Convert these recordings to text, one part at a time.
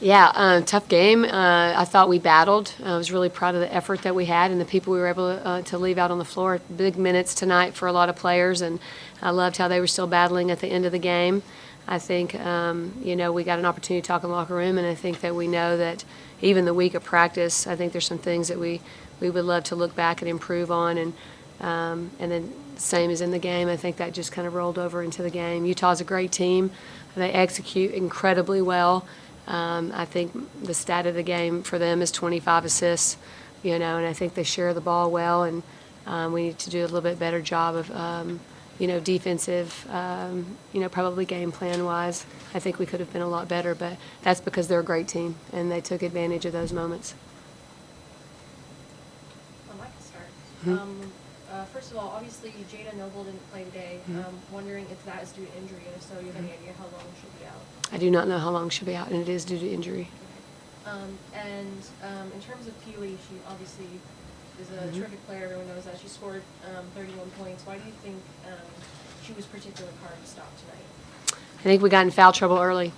Yeah, tough game. I thought we battled. I was really proud of the effort that we had and the people we were able to leave out on the floor. Big minutes tonight for a lot of players, and I loved how they were still battling at the end of the game. I think, we got an opportunity to talk in the locker room, and I think that we know that even the week of practice, I think there's some things that we would love to look back and improve on, and then same as in the game. I think that just kind of rolled over into the game. Utah's a great team. They execute incredibly well. I think the stat of the game for them is 25 assists, and I think they share the ball well, and we need to do a little bit better job of, defensive, probably game plan-wise. I think we could have been a lot better, but that's because they're a great team, and they took advantage of those moments. I can start. Mm-hmm. First of all, obviously Jada Noble didn't play today. Wondering if that is due to injury, and if so, do you have any idea how long she'll be out? I do not know how long she'll be out, and it is due to injury. Okay. In terms of Peely, she obviously is a terrific player. Everyone knows that. She scored 31 points. Why do you think she was particularly hard to stop tonight? I think we got in foul trouble early,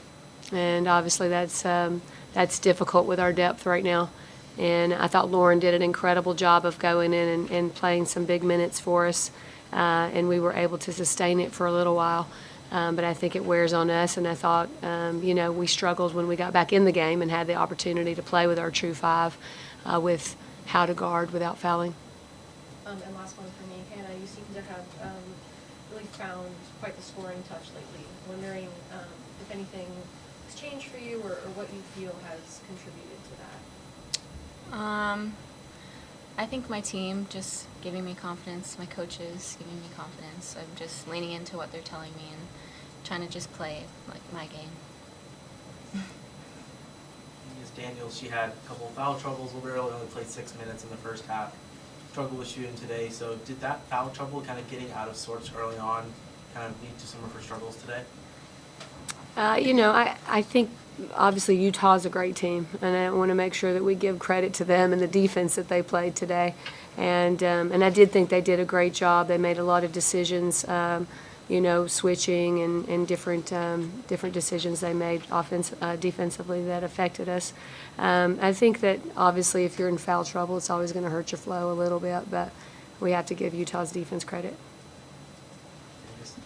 and obviously that's difficult with our depth right now. And I thought Lauren did an incredible job of going in and playing some big minutes for us, and we were able to sustain it for a little while. But I think it wears on us, and I thought, we struggled when we got back in the game and had the opportunity to play with our true five with how to guard without fouling. And last one for me, Hannah, you seem to have really found quite the scoring touch lately. Wondering if anything has changed for you or what you feel has contributed to that. I think my team just giving me confidence, my coaches giving me confidence. I'm just leaning into what they're telling me and trying to just play like my game. Ms. Daniels, she had a couple of foul troubles a little early, only played 6 minutes in the first half. Struggled with shooting today, so did that foul trouble kind of getting out of sorts early on kind of lead to some of her struggles today? I think obviously Utah's a great team, and I want to make sure that we give credit to them and the defense that they played today. And I did think they did a great job. They made a lot of decisions, switching and different decisions they made defensively that affected us. I think that obviously if you're in foul trouble, it's always going to hurt your flow a little bit, but we have to give Utah's defense credit.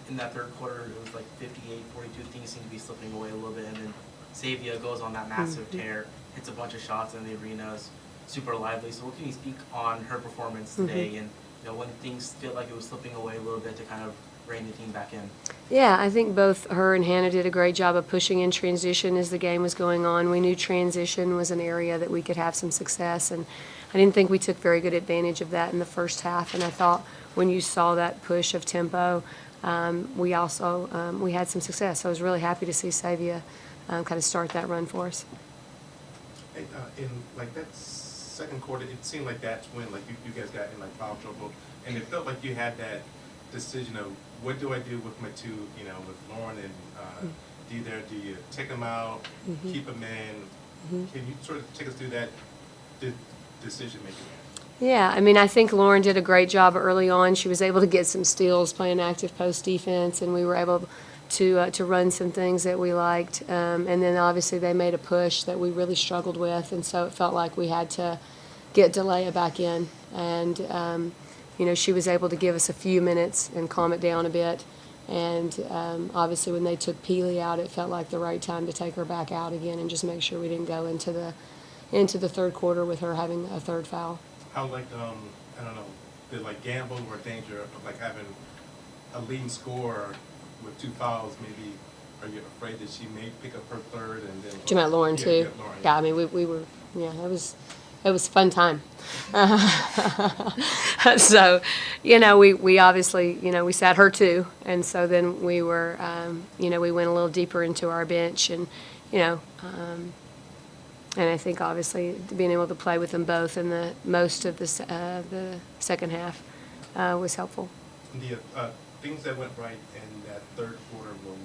In that third quarter, it was like 58, 42, things seem to be slipping away a little bit, and then Savia goes on that massive tear, hits a bunch of shots in the arena, is super lively. So what can you speak on her performance today and when things feel like it was slipping away a little bit to kind of rein the team back in? Yeah, I think both her and Hannah did a great job of pushing in transition as the game was going on. We knew transition was an area that we could have some success, and I didn't think we took very good advantage of that in the first half. And I thought when you saw that push of tempo, we had some success. So I was really happy to see Savia kind of start that run for us. Hey, in that second quarter, it seemed like that's when you guys got in foul trouble, and it felt like you had that decision of what do I do with my two, with Lauren and do you take them out, keep them in? Can you sort of take us through that decision making? Yeah, I think Lauren did a great job early on. She was able to get some steals, playing active post defense, and we were able to run some things that we liked. And then obviously they made a push that we really struggled with, and so it felt like we had to get Delia back in. And she was able to give us a few minutes and calm it down a bit. And obviously when they took Peely out, it felt like the right time to take her back out again and just make sure we didn't go into the third quarter with her having a third foul. How I don't know, did gamble or danger of having a leading scorer with two fouls? Maybe are you afraid that she may pick up her third and then? You meant Lauren too? Yeah, Lauren. Yeah, we were. Yeah, it was a fun time. So, we obviously, we sat her too, and so then we were, we went a little deeper into our bench, and and I think obviously being able to play with them both in the most of the second half was helpful. The things that went right in that third quarter were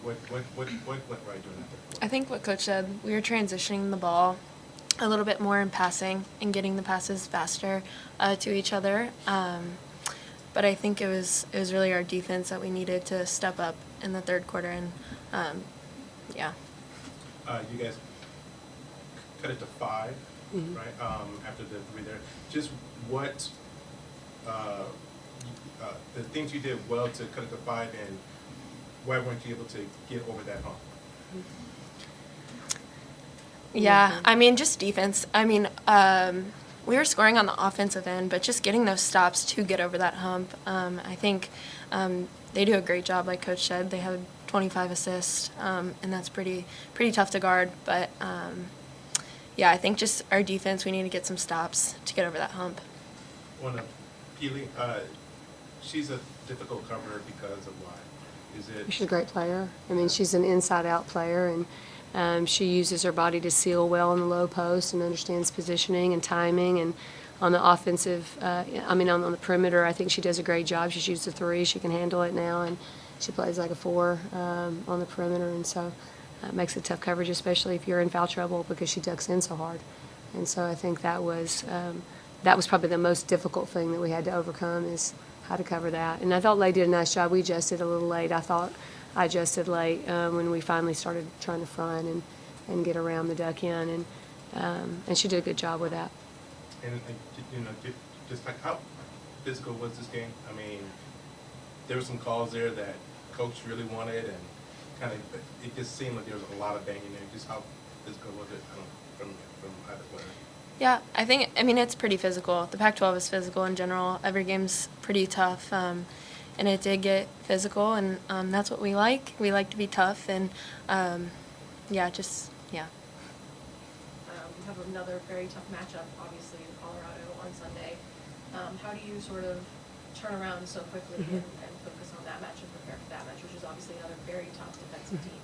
what? What went right during that third quarter? I think what Coach said, we were transitioning the ball a little bit more in passing and getting the passes faster to each other. But I think it was really our defense that we needed to step up in the third quarter, and yeah. you guys cut it to 5, Mhm. right? After the 3 there. Just what the things you did well to cut it to 5, and why weren't you able to get over that hump? Yeah, I mean, just defense. I mean, we were scoring on the offensive end, but just getting those stops to get over that hump. I think they do a great job, like Coach said. They have 25 assists, and that's pretty tough to guard. But yeah, I think just our defense, we need to get some stops to get over that hump. On Peely, she's a difficult cover because of why? Is it? She's a great player. I mean, she's an inside-out player, and she uses her body to seal well in the low post and understands positioning and timing. And on the offensive, on the perimeter, I think she does a great job. She shoots a 3. She can handle it now, and she plays like a 4 on the perimeter. And so it makes it tough coverage, especially if you're in foul trouble, because she ducks in so hard. And so I think that was probably the most difficult thing that we had to overcome, is how to cover that. And I thought Leigh did a nice job. We adjusted a little late. I thought I adjusted late when we finally started trying to front and get around the duck in, and she did a good job with that. And just like how physical was this game? I mean, there were some calls there that Coach really wanted, and kind of it just seemed like there was a lot of banging there. Just how physical was it from either player? Yeah, I mean, it's pretty physical. The Pac-12 is physical in general. Every game's pretty tough, and it did get physical, and that's what we like. We like to be tough, and yeah. You have another very tough matchup, obviously, in Colorado on Sunday. How do you sort of turn around so quickly and focus on that match and prepare for that match, which is obviously another very tough defensive team?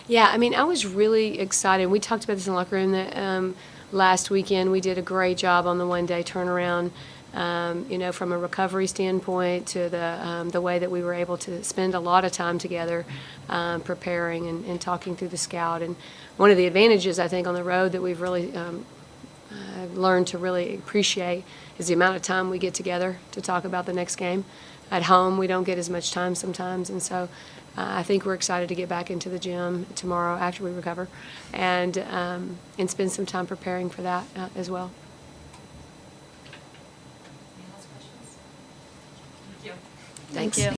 Yeah, I mean, I was really excited. We talked about this in the locker room that last weekend we did a great job on the one-day turnaround. From a recovery standpoint to the way that we were able to spend a lot of time together preparing and talking through the scout. And one of the advantages, I think, on the road that we've really learned to really appreciate is the amount of time we get together to talk about the next game. At home, we don't get as much time sometimes, and so I think we're excited to get back into the gym tomorrow after we recover and spend some time preparing for that as well. Any last questions? Thank you. Thank you.